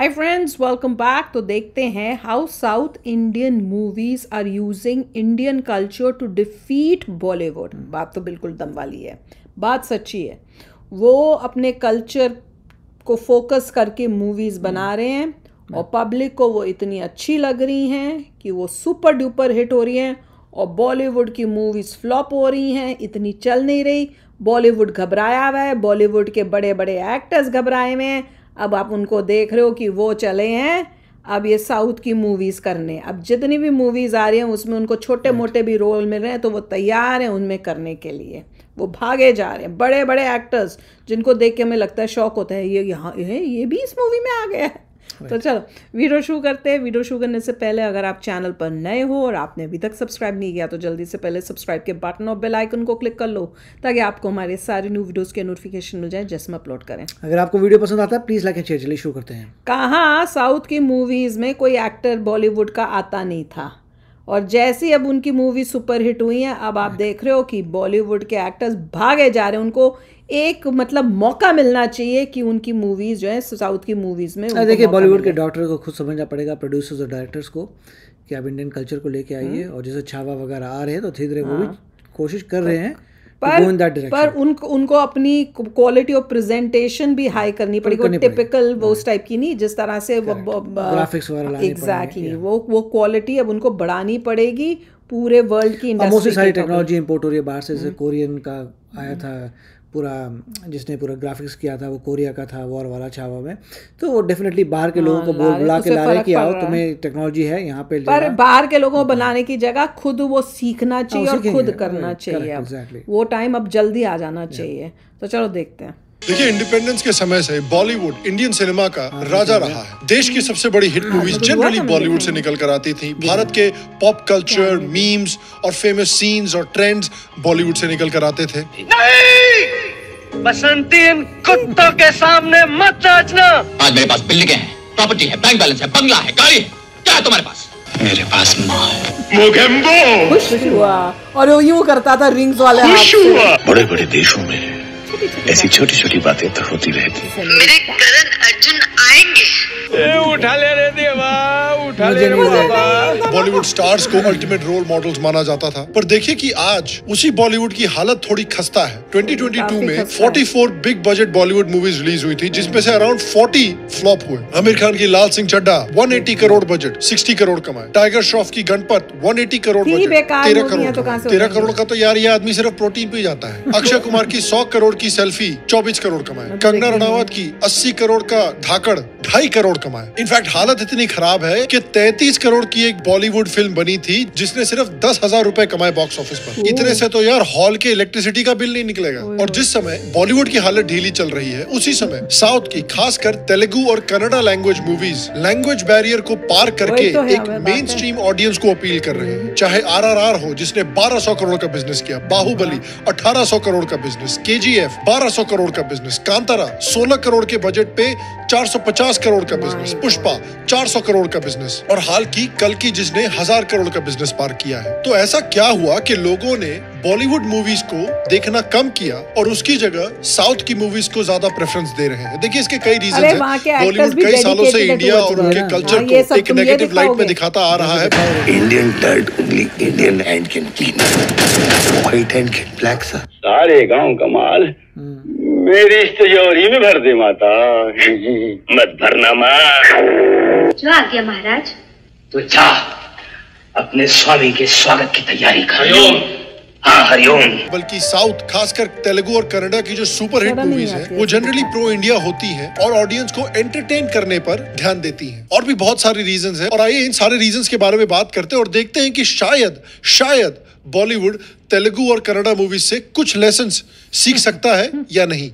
Hi friends, welcome back. तो देखते हैं how south Indian movies are using Indian culture to defeat Bollywood. बात तो बिल्कुल दम वाली है, बात सच्ची है। वो अपने कल्चर को फोकस करके मूवीज बना रहे हैं और पब्लिक को वो इतनी अच्छी लग रही हैं कि वो सुपर डुपर हिट हो रही हैं, और बॉलीवुड की मूवीज फ्लॉप हो रही हैं, इतनी चल नहीं रही। बॉलीवुड घबराया हुआ है, बॉलीवुड के बड़े बड़े एक्टर्स घबराए हुए हैं। अब आप उनको देख रहे हो कि वो चले हैं अब ये साउथ की मूवीज़ करने। अब जितनी भी मूवीज़ आ रही हैं उसमें उनको छोटे मोटे भी रोल मिल रहे हैं, तो वो तैयार हैं उनमें करने के लिए। वो भागे जा रहे हैं, बड़े बड़े एक्टर्स जिनको देख के हमें लगता है शौक होता है, ये भी इस मूवी में आ गया है। तो चलो वीडियो शुरू करते हैं। वीडियो शुरू करने से पहले अगर आप चैनल पर नए हो और आपने अभी तक सब्सक्राइब नहीं किया तो जल्दी से पहले सब्सक्राइब के बटन और बेल आइकन को क्लिक कर लो, ताकि आपको हमारे सारे न्यू वीडियोस के नोटिफिकेशन मिल जाए जैसे हम अपलोड करें। अगर आपको वीडियो पसंद आता है प्लीज लाइक एंड शेयर। चलिए शुरू करते हैं। कहाँ साउथ की मूवीज में कोई एक्टर बॉलीवुड का आता नहीं था, और जैसी अब उनकी मूवी सुपर हिट हुई हैं, अब आप देख रहे हो कि बॉलीवुड के एक्टर्स भागे जा रहे हैं। उनको एक मतलब मौका मिलना चाहिए कि उनकी मूवीज जो है साउथ की मूवीज में। देखिए, बॉलीवुड के डायरेक्टर को खुद समझना पड़ेगा, प्रोड्यूसर्स और डायरेक्टर्स को, कि आप इंडियन कल्चर को लेके आइए। और जैसे छावा वगैरह आ रहे हैं तो धीरे धीरे वो भी कोशिश कर रहे हैं पर उनको अपनी क्वालिटी ऑफ प्रेजेंटेशन भी हाई करनी पड़ेगी। टिपिकल वो उस टाइप की नहीं, जिस तरह से ग्राफिक्स वगैरह एग्जैक्टली वो क्वालिटी अब उनको बढ़ानी पड़ेगी। पूरे वर्ल्ड की इंडस्ट्री सारी टेक्नोलॉजी इंपोर्ट हो रही है बाहर से। जैसे कोरियन का आया था पूरा, जिसने पूरा ग्राफिक्स किया था वो कोरिया का था, वॉर वाला छावा में। तो वो डेफिनेटली बाहर के लोगों को बुला के ला रहे कि आओ तुम्हें टेक्नोलॉजी है यहाँ पे। पर बाहर के लोगों को बनाने की जगह खुद वो सीखना चाहिए और खुद करना चाहिए। वो टाइम अब जल्दी आ जाना चाहिए। तो चलो देखते हैं। देखिए, इंडिपेंडेंस के समय से बॉलीवुड इंडियन सिनेमा का राजा रहा है। देश की सबसे बड़ी हिट मूवीज जनरली बॉलीवुड से निकल कर आती थी। भारत के पॉप कल्चर, मीम्स और फेमस सीन्स और ट्रेंड्स बॉलीवुड से निकल कर आते थे। नहीं, बसंती इन कुत्तों के सामने मत नाचना। आज मेरे पास बिल्डिंग है, प्रॉपर्टी है, बैंक बैलेंस है, बंगला है, गाड़ी है। क्या है तुम्हारे पास? मेरे पास माँ है। मोगेम्बो खुश हुआ और वो यूं करता था रिंग्स वाले हाथ से। बड़े बड़े देशों में ऐसी छोटी छोटी बातें तो होती रहती। मेरे करण अर्जुन आएंगे। उठा ले रे देवा, उठा ले रे बाबा। बॉलीवुड स्टार्स को अल्टीमेट रोल मॉडल्स माना जाता था, पर देखिए कि आज उसी बॉलीवुड की हालत थोड़ी खस्ता है। 2022 में 44 big budget Bollywood movies release हुई थी, जिसमें से अराउंड 40 फ्लॉप हुए। आमिर खान की लाल सिंह चड्ढा 180 करोड़ बजट, 60 करोड़ कमाए। टाइगर श्रॉफ की गणपत 180 करोड़ बजट, 13 करोड़। 13 करोड़ का तो यार ये आदमी सिर्फ प्रोटीन पे जाता है। अक्षय कुमार की 100 करोड़ की सेल्फी 24 करोड़ कमाए। कंगना रनावत की 80 करोड़ का धाकड़ 2.5 करोड़ कमाए। इनफैक्ट हालत इतनी खराब है कि 33 करोड़ की एक बॉलीवुड फिल्म बनी थी जिसने सिर्फ 10,000 रुपए कमाए बॉक्स ऑफिस पर। इतने से तो यार हॉल के इलेक्ट्रिसिटी का बिल नहीं निकलेगा। और जिस समय बॉलीवुड की हालत ढीली चल रही है, उसी समय साउथ की खासकर तेलुगु और Kannada language movies language barrier को पार करके एक मेन स्ट्रीम ऑडियंस को अपील कर रहे हैं। चाहे RRR हो जिसने 1200 करोड़ का बिजनेस किया, बाहुबली 1800 करोड़ का बिजनेस, KGF 1200 करोड़ का बिजनेस, कांतारा 16 करोड़ के बजट पे 450 करोड़ का बिजनेस, पुष्पा 400 करोड़ का बिजनेस, और हाल की कल की जिसने 1000 करोड़ का बिजनेस पार किया है। तो ऐसा क्या हुआ कि लोगों ने बॉलीवुड मूवीज को देखना कम किया और उसकी जगह साउथ की मूवीज को ज्यादा प्रेफरेंस दे रहे हैं? देखिए, इसके कई रीजन हैं। बॉलीवुड कई सालों से इंडिया और उनके कल्चर को एक नेगेटिव लाइट में दिखाता आ रहा है। Indian dirt only Indian hand can clean, white hand can black sir. सारे गांव का माल मेरी तिजोरी में भर दे माता। मत भरना माँ। जो आ गया महाराज। तो जा अपने स्वामी के स्वागत की तैयारी कर। हरिओम। हाँ हरिओम। बल्कि साउथ खासकर तेलुगु और कन्नड़ा की जो सुपर हिट मूवीज हैं वो जनरली प्रो इंडिया होती हैं और ऑडियंस को एंटरटेन करने पर ध्यान देती हैं। और भी बहुत सारे रीजंस हैं, और आइए इन सारे रीजंस के बारे में बात करते हैं और देखते हैं कि शायद बॉलीवुड तेलुगु और कन्नड़ा मूवीज से कुछ लेसन्स सीख सकता है या नहीं।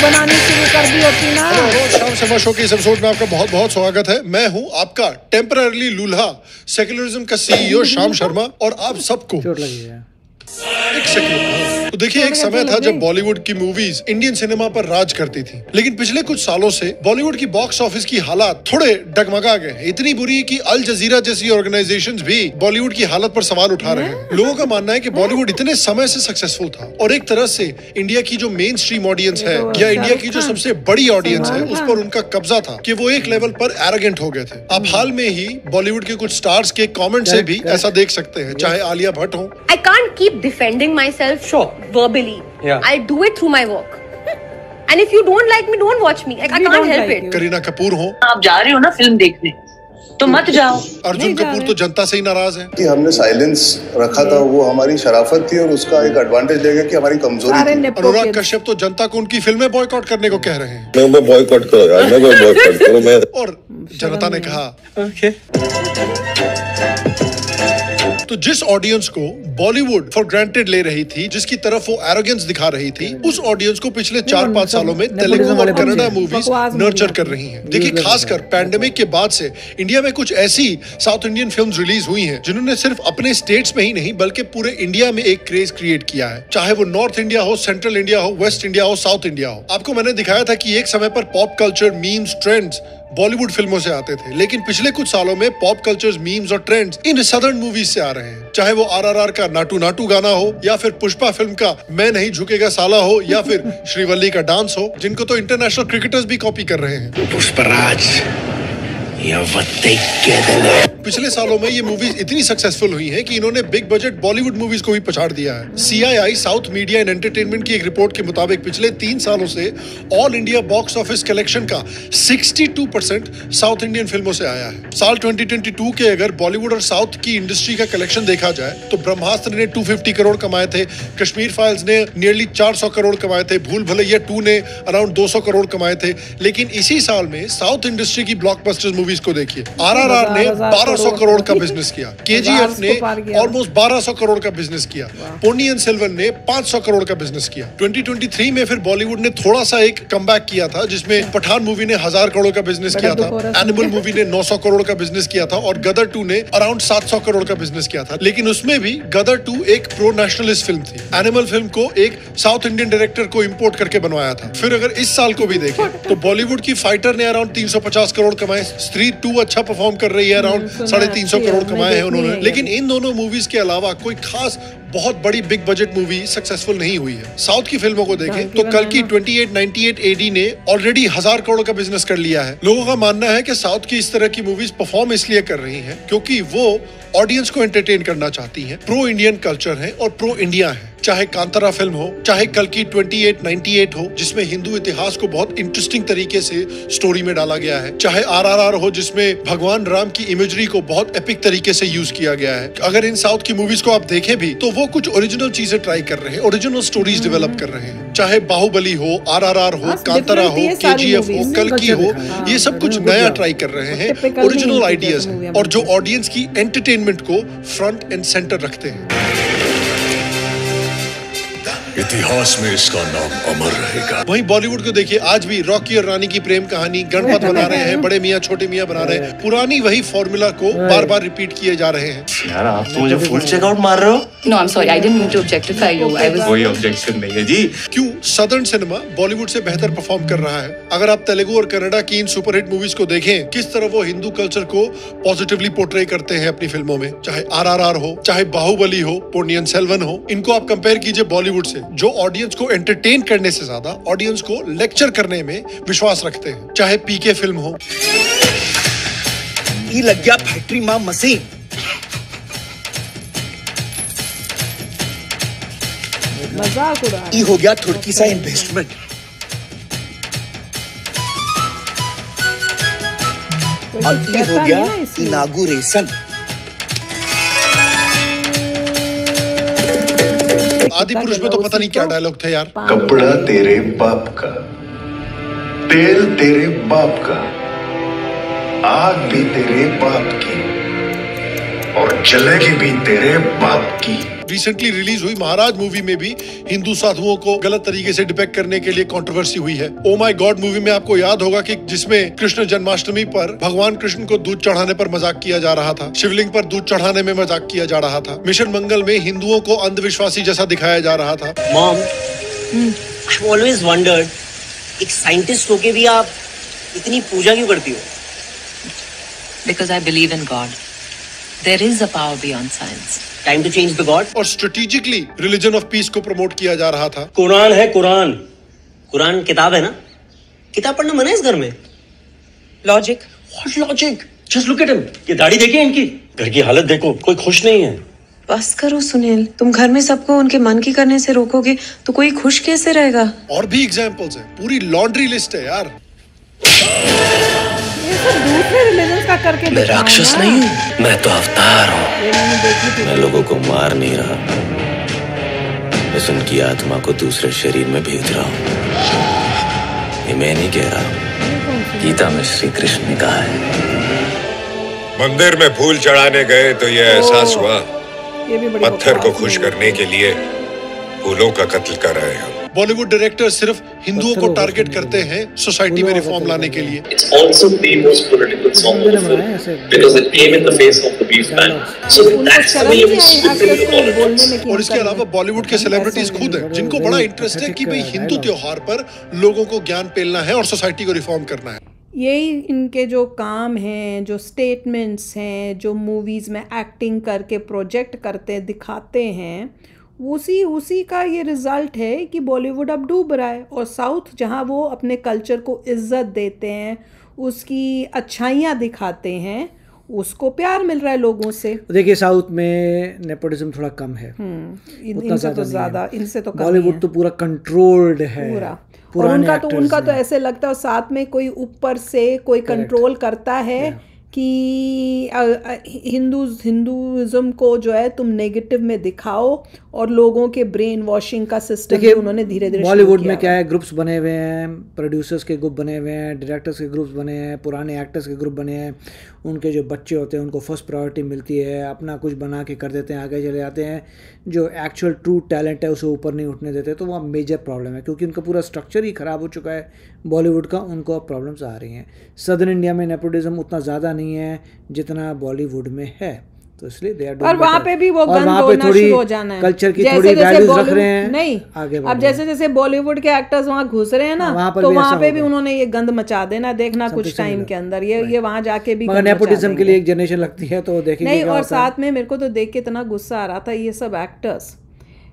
बनानी शुरू कर दी होती ना। रोज शाम शर्मा शो के इस एपिसोड में आपका बहुत बहुत स्वागत है। मैं हूं आपका टेम्पररी लूल्हा सेक्युलरिज्म का CEO शाम शर्मा, और आप सबको एक सेकंड तो देखिए, एक समय था जब बॉलीवुड की मूवीज इंडियन सिनेमा पर राज करती थी, लेकिन पिछले कुछ सालों से बॉलीवुड की बॉक्स ऑफिस की हालात थोड़े डगमगा गए हैं। इतनी बुरी कि अल जजीरा जैसी ऑर्गेनाइजेशंस भी बॉलीवुड की हालत पर सवाल उठा रहे हैं। लोगों का मानना है कि बॉलीवुड इतने समय से सक्सेसफुल था और एक तरह से इंडिया की जो मेन स्ट्रीम ऑडियंस है या इंडिया की जो सबसे बड़ी ऑडियंस है उस पर उनका कब्जा था कि वो एक लेवल पर एरोगेंट हो गए थे। आप हाल में ही बॉलीवुड के कुछ स्टार्स के कमेंट से भी ऐसा देख सकते हैं, चाहे आलिया भट्ट हो। I can't keep defending myself verbally. I do it through my work. And if you don't like me, don't watch me. I can't help it. Kareena Kapoor हो। आप जा रहे हो ना फिल्म देखने, तो मत जाओ। अर्जुन कपूर तो जनता से ही नाराज है कि हमने साइलेंस रखा था, वो हमारी शराफत थी और उसका एक एडवांटेज लेगा कि हमारी कमजोरी थी। अनुराग कश्यप तो जनता को उनकी फिल्में बॉयकॉट करने को कह रहे हैं। मैं बॉयकॉट करो यार, मैं बॉयकॉट करो मैं। और जनता ने कहा तो जिस ऑडियंस को बॉलीवुड फॉर ग्रांटेड ले रही थी, जिसकी तरफ वो एरोगेंस दिखा रही थी, उस ऑडियंस को पिछले 4-5 सालों में तेलुगु और कन्नड़ा मूवीज नर्चर कर रही हैं। देखिए, खासकर पैंडेमिक के बाद से इंडिया में कुछ ऐसी साउथ इंडियन फिल्म्स रिलीज हुई हैं जिन्होंने सिर्फ अपने स्टेट्स में ही नहीं बल्कि पूरे इंडिया में एक क्रेज क्रिएट किया है। चाहे वो नॉर्थ इंडिया हो, सेंट्रल इंडिया हो, वेस्ट इंडिया हो, साउथ इंडिया हो। आपको मैंने दिखाया था कि एक समय पर pop culture, memes, trends Bollywood फिल्मों से आते थे, लेकिन पिछले कुछ सालों में पॉप कल्चर्स, मीम्स और ट्रेंड्स इन सदर्न मूवीज से आ रहे हैं। चाहे वो RRR का नाटू नाटू गाना हो या फिर पुष्पा फिल्म का मैं नहीं झुकेगा साला हो या फिर श्रीवल्ली का डांस हो, जिनको तो इंटरनेशनल क्रिकेटर्स भी कॉपी कर रहे हैं। पुष्पराज पिछले सालों में ये मूवीज इतनी सक्सेसफुल हुई हैं कि इन्होंने बिग बजट बॉलीवुड मूवीज को भी पछाड़ दिया है। CII south media and entertainment की एक रिपोर्ट के मुताबिक पिछले 3 सालों से all India box office collection का 62% साउथ इंडियन फिल्मों से आया है। साल 2022 के अगर बॉलीवुड और साउथ की इंडस्ट्री का कलेक्शन देखा जाए तो ब्रह्मास्त्र ने 250 करोड़ कमाए थे, कश्मीर फाइल्स ने नियरली 400 करोड़ कमाए थे, भूल भुलैया 2 ने अराउंड 200 करोड़ कमाए थे। लेकिन इसी साल में साउथ इंडस्ट्री की ब्लॉकबस्टर मूवीज को देखिए, RRR ने 1200 करोड़ का बिजनेस किया, KGF ने ऑलमोस्ट 1200 करोड़ का बिजनेस किया, पोन्नियिन सेल्वन ने 500 करोड़ का बिजनेस किया। 2023 में फिर बॉलीवुड ने थोड़ा सा एक कमबैक किया था, जिसमें पठान मूवी ने 1000 करोड़ का बिजनेस किया था, एनिमल मूवी ने 900 करोड़ का बिजनेस किया था और गदर 2 ने अराउंड 700 करोड़ का बिजनेस किया था। लेकिन उसमें भी गदर 2 एक प्रो नेशनलिस्ट फिल्म थी। एनिमल फिल्म को एक साउथ इंडियन डायरेक्टर को इंपोर्ट करके बनवाया था। फिर अगर इस साल को भी देखें तो बॉलीवुड की फाइटर ने अराउंड 350 करोड़ कमाए, स्त्री 2 अच्छा परफॉर्म कर रही है, अराउंड 350 करोड़ कमाए हैं उन्होंने। लेकिन इन दोनों मूवीज के अलावा कोई खास बहुत बड़ी बिग बजट मूवी सक्सेसफुल नहीं हुई है। साउथ की फिल्मों को देखें तो कल की 2898 AD ने ऑलरेडी 1000 करोड़ का बिजनेस कर लिया है। लोगों का मानना है कि साउथ की इस तरह की मूवीज परफॉर्म इसलिए कर रही हैं क्योंकि वो ऑडियंस को एंटरटेन करना चाहती हैं, प्रो इंडियन कल्चर है और प्रो इंडिया है। चाहे कांतारा फिल्म हो, चाहे कल की 2898 हो जिसमें हिंदू इतिहास को बहुत इंटरेस्टिंग तरीके से स्टोरी में डाला गया है, चाहे RRR हो जिसमें भगवान राम की इमेजरी को बहुत एपिक तरीके से यूज किया गया है। अगर इन साउथ की मूवीज को आप देखें भी तो वो कुछ ओरिजिनल चीजें ट्राई कर रहे हैं, ओरिजिनल स्टोरीज डेवलप कर रहे हैं। चाहे बाहुबली हो, RRR हो, कांतारा हो, KGF हो, कल्कि हो, ये सब कुछ नया ट्राई कर रहे हैं, ओरिजिनल आइडियाज हैं और जो ऑडियंस की एंटरटेनमेंट को फ्रंट एंड सेंटर रखते हैं। इतिहास में इसका नाम अमर रहेगा। वहीं बॉलीवुड को देखिए, आज भी रॉकी और रानी की प्रेम कहानी, गणपत बना रहे हैं, बड़े मियाँ छोटे मियाँ बना रहे हैं, पुरानी वही फॉर्मूला को बार बार रिपीट किए जा रहे हैं। यार आप तो मुझे फुल चेकआउट मार रहे हो। No, I'm sorry, I didn't mean to objectify you. कोई ऑब्जेक्शन नहीं है जी। क्यों सदर्न सिनेमा बॉलीवुड से बेहतर परफॉर्म कर रहा है? अगर आप तेलुगु और कन्नड़ा की इन सुपरहिट मूवीज को देखें, किस तरह वो हिंदू कल्चर को पॉजिटिवली पोर्ट्रे करते हैं अपनी फिल्मों में, चाहे RRR हो, चाहे बाहुबली हो, पोन्नियिन सेल्वन हो, इनको आप कंपेयर कीजिए बॉलीवुड से, जो ऑडियंस को एंटरटेन करने से ज्यादा ऑडियंस को लेक्चर करने में विश्वास रखते हैं। चाहे PK फिल्म हो, ये लग गया फैक्ट्री मां मशीन, मजाक उड़ा, ये हो गया थोड़ी सा इन्वेस्टमेंट, और ये हो गया इनागुरेशन। आदि पुरुष में तो पता नहीं क्या डायलॉग थे यार। कपड़ा तेरे बाप का, तेल तेरे बाप का, आग भी तेरे बाप की और जलेगी भी तेरे बाप की। रिसेंटली रिलीज हुई महाराज मूवी में भी हिंदू साधुओं को गलत तरीके से डिपेक्ट करने के लिए कंट्रोवर्सी हुई है। ओ माय गॉड मूवी में आपको याद होगा कि जिसमें कृष्ण जन्माष्टमी पर भगवान कृष्ण को दूध चढ़ाने पर मजाक किया जा रहा था, शिवलिंग पर दूध चढ़ाने में मजाक किया जा रहा था, मिशन मंगल में हिंदुओं को अंधविश्वासी जैसा दिखाया जा रहा था। मॉम, I've always wondered, एक साइंटिस्ट होके भी आप इतनी पूजा क्यों करती हो? Because I believe in God. There is a power beyond science. Time to change the God. और स्ट्रेटेजिकली रिलीजन ऑफ पीस को प्रमोट किया जा रहा था। कुरान है कुरान, कुरान किताब है ना, किताब पढ़ना मना है इस घर में। Logic. What logic? Just look at him. ये दाढ़ी देखिए इनकी, घर की हालत देखो, कोई खुश नहीं है। बस करो सुनील, तुम घर में सबको उनके मन की करने से रोकोगे तो कोई खुश कैसे रहेगा? और भी एग्जांपल्स हैं, पूरी लॉन्ड्री लिस्ट है यार। दूसरे रिलीजन का करके मैं राक्षस नहीं हूँ, मैं तो अवतार हूँ। मैं लोगों को मार नहीं रहा, बस उनकी आत्मा को दूसरे शरीर में भेज रहा हूँ। ये मैं नहीं कह रहा हूँ, गीता में श्री कृष्ण ने कहा है। मंदिर में फूल चढ़ाने गए तो ये एहसास हुआ पत्थर को खुश करने के लिए फूलों का कत्ल कर रहे हैं। बॉलीवुड डायरेक्टर सिर्फ हिंदुओं को टारगेट करते हैं सोसाइटी में रिफॉर्म लाने के लिए। It's also the most political song of the film because it came in the face of the beef ban. So that's the way we should. और इसके अलावा बॉलीवुड के सेलिब्रिटीज खुद हैं जिनको बड़ा इंटरेस्ट है कि भाई हिंदू त्योहार पर लोगों को ज्ञान पेलना है और सोसाइटी को रिफॉर्म करना है। यही इनके जो काम हैं, जो स्टेटमेंट्स हैं, जो मूवीज़ में एक्टिंग करके प्रोजेक्ट करते दिखाते हैं, उसी का ये रिज़ल्ट है कि बॉलीवुड अब डूब रहा है। और साउथ जहाँ वो अपने कल्चर को इज्जत देते हैं, उसकी अच्छाइयाँ दिखाते हैं, उसको प्यार मिल रहा है लोगों से। देखिए साउथ में नेपोटिज्म थोड़ा कम है, इनसे तो ज़्यादा, इनसे तो कम। बॉलीवुड तो पूरा कंट्रोल्ड है और उनका तो ऐसे लगता है साथ में कोई ऊपर से कोई कंट्रोल करता है कि हिंदुइज्म को जो है तुम नेगेटिव में दिखाओ और लोगों के ब्रेन वॉशिंग का सिस्टम भी उन्होंने धीरे धीरे बॉलीवुड में क्या है, ग्रुप्स बने हुए हैं, प्रोड्यूसर्स के ग्रुप बने हुए हैं, डायरेक्टर्स के ग्रुप्स बने हैं, पुराने एक्टर्स के ग्रुप बने हैं। उनके जो बच्चे होते हैं उनको फर्स्ट प्रायोरिटी मिलती है, अपना कुछ बना के कर देते हैं, आगे चले जाते हैं। जो एक्चुअल ट्रू टैलेंट है उसे ऊपर नहीं उठने देते, तो वहाँ मेजर प्रॉब्लम है क्योंकि उनका पूरा स्ट्रक्चर ही ख़राब हो चुका है बॉलीवुड का। उनको अब प्रॉब्लम्स आ रही हैं। सदर्न इंडिया में नेपोटिज्म उतना ज़्यादा नहीं है जितना बॉलीवुड में है, तो इसलिए और वहाँ पे भी वो गंद होना शुरू हो जाना है, कल्चर की थोड़ी वैल्यूज रख रहे हैं। नहीं आगे अब जैसे जैसे बॉलीवुड के एक्टर्स वहाँ घुस रहे हैं ना, तो वहाँ पे भी उन्होंने ये गंद मचा देना, देखना कुछ टाइम के अंदर ये वहाँ जाके भी। मगर नेपोटिज्म के लिए एक जनरेशन लगती है तो देखेंगे। नहीं, और साथ में मेरे को तो देख के इतना गुस्सा आ रहा था, ये सब एक्टर्स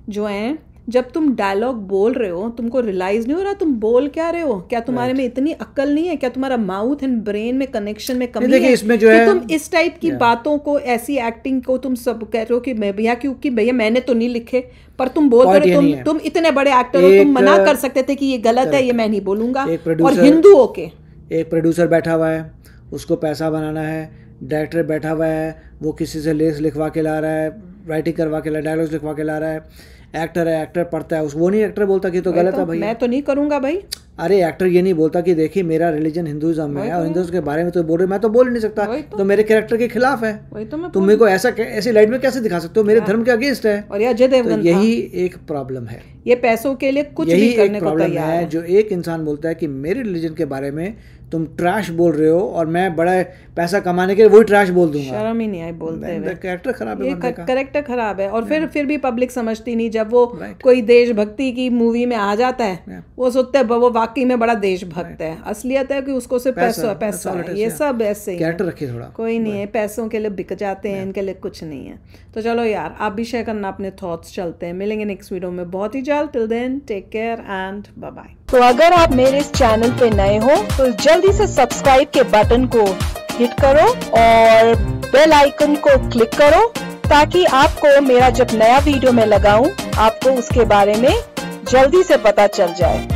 जो हैं, जब तुम डायलॉग बोल रहे हो तुमको रियलाइज नहीं हो रहा तुम बोल क्या रहे हो? क्या तुम्हारे में इतनी अक्ल नहीं है? क्या तुम्हारा माउथ एंड ब्रेन में कनेक्शन में कमी है? इसमें जो है तुम इस टाइप की बातों को, ऐसी एक्टिंग को तुम सब कह रहे हो कि मैं भैया, क्योंकि भैया मैंने तो नहीं लिखे, पर तुम बोल रहे हो, तुम इतने बड़े एक्टर हो, तुम मना कर सकते थे कि ये गलत है, ये मैं नहीं बोलूंगा। और हिंदुओं के एक प्रोड्यूसर बैठा हुआ है, उसको पैसा बनाना है, डायरेक्टर बैठा हुआ है, वो किसी से लेस लिखवा के ला रहा है, राइटिंग करवा के ला, डायलॉग्स लिखवा के ला रहा है। एक्टर है, एक्टर पढ़ता है, वो नहीं एक्टर बोलता कि तो गलत है भाई, मैं तो नहीं करूंगा भाई। अरे एक्टर ये नहीं बोलता कि देखिए मेरा रिलीजन हिंदुइज्म है और हिंदुइज्म के बारे में तो बोल रहे, मैं तो बोल नहीं सकता, तो मेरे कैरेक्टर के खिलाफ है। तुम मेरे को ऐसी लाइट में कैसे दिखा सकते हो? मेरे धर्म के अगेंस्ट है। और अजय देवगन, यही एक प्रॉब्लम है। ये पैसों के लिए कुछ भी करने को तैयार है। जो एक इंसान बोलता है कि मेरे रिलीजन के बारे में तुम ट्रैश बोल रहे हो और मैं बड़ा पैसा कमाने के लिए वही ट्रैश बोल दूंगा। शर्म ही नहीं आई बोलते हुए। कैरेक्टर खराब है, कैरेक्टर खराब है। और फिर भी पब्लिक समझती नहीं। जब वो कोई देशभक्ति की मूवी में आ जाता है, वो सोचते हैं वो वाकई में बड़ा देशभक्त है। असलियत है कि उसको सिर्फ पैसा है। ये सब ऐसे ही कैरेक्टर रखिए थोड़ा, कोई नहीं है, पैसों के लिए बिक जाते हैं, इनके लिए कुछ नहीं है। तो चलो यार, आप भी शेयर करना अपने थॉट्स। चलते हैं, मिलेंगे नेक्स्ट वीडियो में बहुत ही जल्द। Till then take care and bye bye. तो अगर आप मेरे इस चैनल पे नए हो तो जल्दी से सब्सक्राइब के बटन को हिट करो और बेल आइकन को क्लिक करो ताकि आपको मेरा जब नया वीडियो मैं लगाऊं आपको उसके बारे में जल्दी से पता चल जाए।